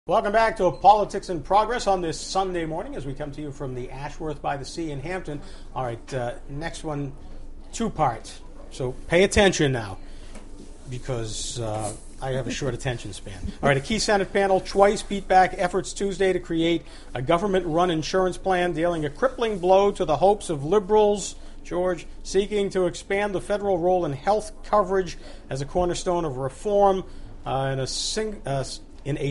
Welcome back to Politics in Progress on this Sunday morning as we come to you from the Ashworth by the Sea in Hampton. All right, next one, two parts. So pay attention now because I have a short attention span. All right, a key Senate panel twice beat back efforts Tuesday to create a government-run insurance plan dealing a crippling blow to the hopes of liberals, George, seeking to expand the federal role in health coverage as a cornerstone of reform in a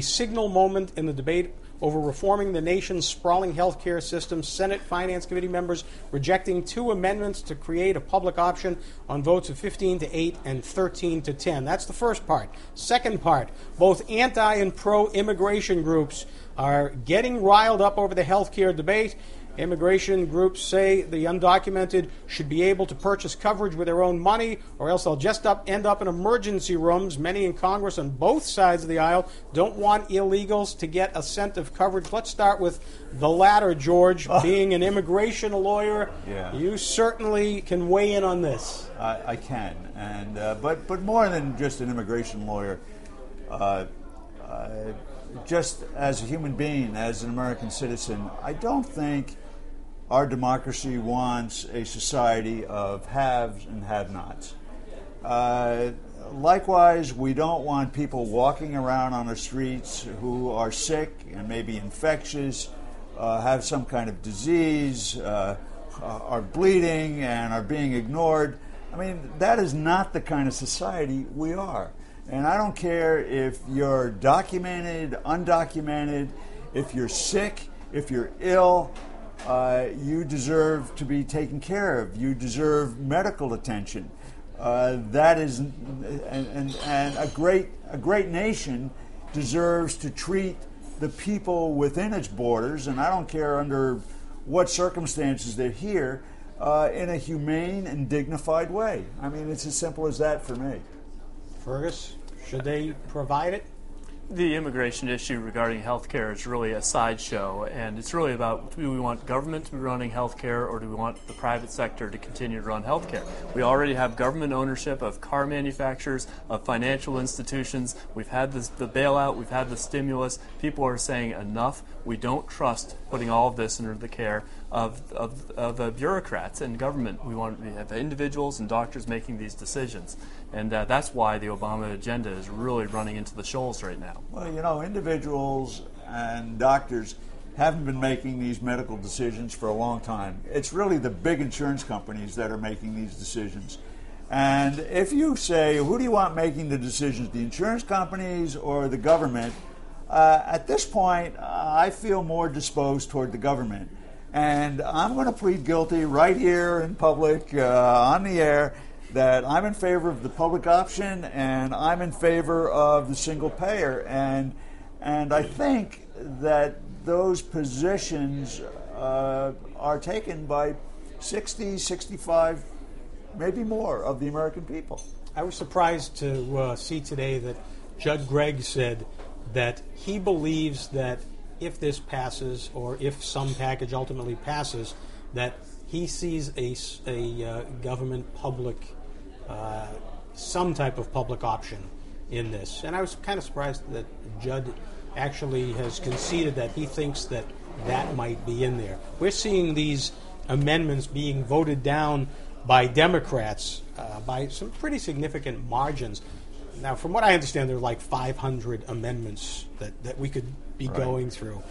signal moment in the debate over reforming the nation's sprawling health care system. Senate Finance Committee members rejecting two amendments to create a public option on votes of 15-8 and 13-10. That's the first part. Second part, both anti- and pro-immigration groups are getting riled up over the health care debate. Immigration groups say the undocumented should be able to purchase coverage with their own money, or else they'll just end up in emergency rooms. Many in Congress on both sides of the aisle don't want illegals to get a cent of coverage. Let's start with the latter, George. Being an immigration lawyer, you certainly can weigh in on this. I can, and but more than just an immigration lawyer, just as a human being, as an American citizen, I don't think our democracy wants a society of haves and have-nots. Likewise, we don't want people walking around on the streets who are sick and maybe infectious, have some kind of disease, are bleeding and are being ignored. I mean, that is not the kind of society we are. And I don't care if you're documented, undocumented, if you're sick, if you're ill, you deserve to be taken care of. You deserve medical attention. That is, and a great nation deserves to treat the people within its borders, and I don't care under what circumstances they're here, in a humane and dignified way. I mean, it's as simple as that for me. Fergus, should they provide it? The immigration issue regarding health care is really a sideshow, and it's really about, do we want government to be running health care, or do we want the private sector to continue to run health care? We already have government ownership of car manufacturers, of financial institutions. We've had the bailout, we've had the stimulus. People are saying enough. We don't trust putting all of this under the care of bureaucrats and government. We have individuals and doctors making these decisions. And that's why the Obama agenda is really running into the shoals right now. Well, you know, individuals and doctors haven't been making these medical decisions for a long time. It's really the big insurance companies that are making these decisions. And if you say, who do you want making the decisions, the insurance companies or the government? At this point, I feel more disposed toward the government. And I'm going to plead guilty right here in public, on the air, that I'm in favor of the public option and I'm in favor of the single payer. And I think that those positions are taken by 60, 65, maybe more of the American people. I was surprised to see today that Judd Gregg said that he believes that if this passes, or if some package ultimately passes, that he sees a government public, some type of public option in this. And I was kind of surprised that Judd actually has conceded that he thinks that that might be in there. We're seeing these amendments being voted down by Democrats by some pretty significant margins. Now, from what I understand, there are like 500 amendments that we could be going through.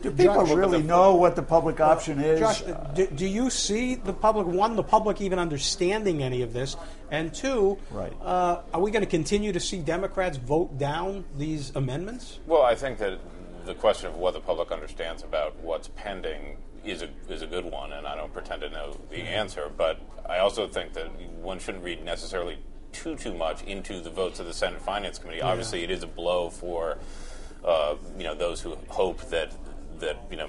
Do people really know what the public option is? Josh, do you see the public even understanding any of this? And two, are we going to continue to see Democrats vote down these amendments? Well, I think that the question of what the public understands about what's pending is a good one, and I don't pretend to know the answer. But I also think that one shouldn't read necessarily too much into the votes of the Senate Finance Committee. Yeah. Obviously, it is a blow for those who hope that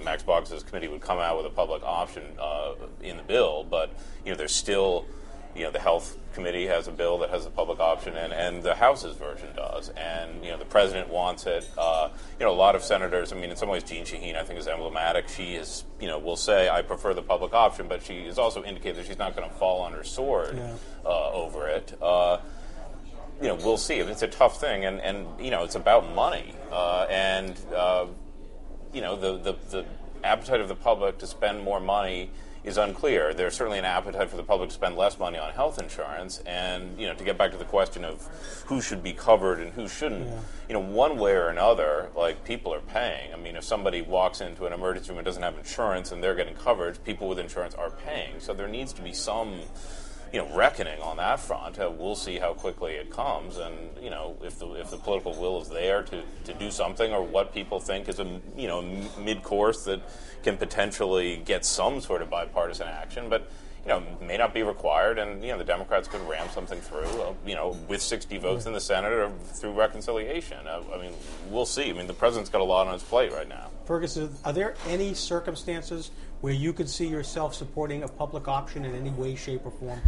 Max Boggs' committee would come out with a public option in the bill, but there's still the Health Committee has a bill that has the public option, and the House's version does. And, the president wants it. A lot of senators, in some ways, Jean Shaheen, I think, is emblematic. She is, will say, I prefer the public option, but she has also indicated that she's not going to fall on her sword over it. We'll see. It's a tough thing, and it's about money. The appetite of the public to spend more money is unclear. There's certainly an appetite for the public to spend less money on health insurance, and to get back to the question of who should be covered and who shouldn't, one way or another, like, people are paying. If somebody walks into an emergency room and doesn't have insurance and they're getting coverage, people with insurance are paying. So there needs to be some reckoning on that front. We'll see how quickly it comes, and if the political will is there to do something, or what people think is a mid-course that can potentially get some sort of bipartisan action, but may not be required, and the Democrats could ram something through, with 60 votes in the Senate or through reconciliation. We'll see. The president's got a lot on his plate right now. Fergus, are there any circumstances where you could see yourself supporting a public option in any way, shape, or form?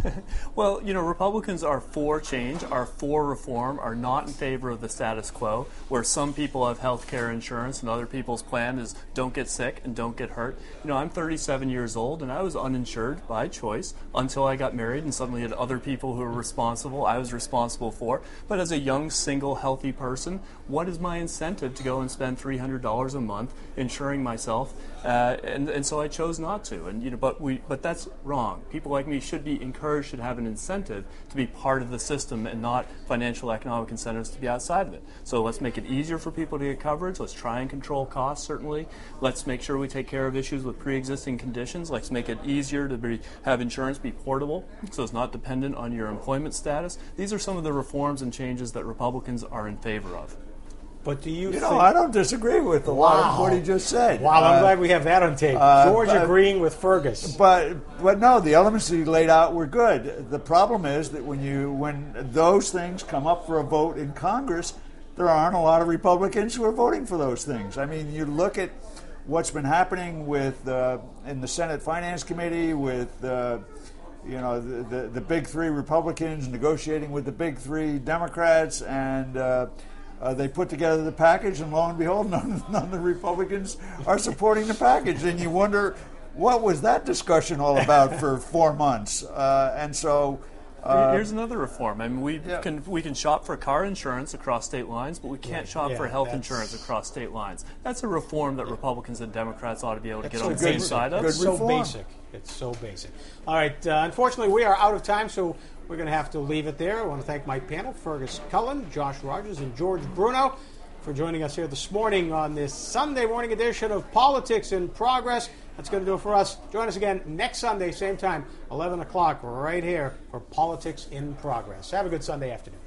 Well, Republicans are for change, are for reform, are not in favor of the status quo, where some people have health care insurance and other people's plan is don't get sick and don't get hurt. I'm 37 years old, and I was uninsured by choice until I got married and suddenly had other people who were responsible, I was responsible for. But as a young, single, healthy person, what is my incentive to go and spend $300 a month insuring myself? And so I chose not to. But that's wrong. People like me should be encouraged, should have an incentive to be part of the system and not financial economic incentives to be outside of it. So let's make it easier for people to get coverage. Let's try and control costs, certainly. Let's make sure we take care of issues with pre-existing conditions. Let's make it easier to have insurance be portable, so it's not dependent on your employment status. These are some of the reforms and changes that Republicans are in favor of. But do you think... I don't disagree with a lot of what he just said. Wow, I'm glad we have that on tape. George agreeing with Fergus. But no, the elements that he laid out were good. The problem is that when those things come up for a vote in Congress, there aren't a lot of Republicans who are voting for those things. You look at what's been happening with in the Senate Finance Committee with the big three Republicans negotiating with the big three Democrats, and they put together the package, and lo and behold, none of the Republicans are supporting the package. And you wonder, what was that discussion all about for 4 months? And so... Here's another reform. We can shop for car insurance across state lines, but we can't shop for health insurance across state lines. That's a reform that Republicans and Democrats ought to be able to get on the same side of. It's so basic. It's so basic. All right. Unfortunately, we are out of time, so we're going to have to leave it there. I want to thank my panel, Fergus Cullen, Josh Rogers, and George Bruno, for joining us here this morning on this Sunday morning edition of Politics in Progress. That's going to do it for us. Join us again next Sunday, same time, 11 o'clock, right here for Politics in Progress. Have a good Sunday afternoon.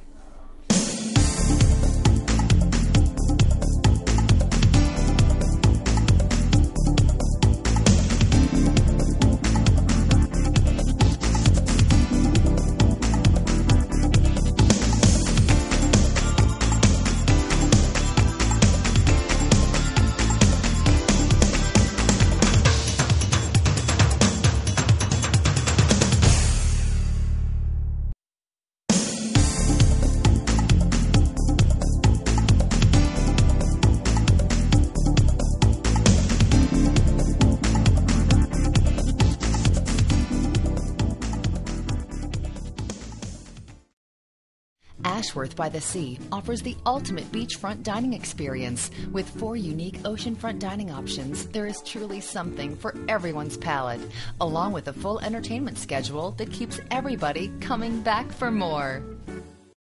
Ashworth by the Sea offers the ultimate beachfront dining experience. With 4 unique oceanfront dining options, there is truly something for everyone's palate, along with a full entertainment schedule that keeps everybody coming back for more.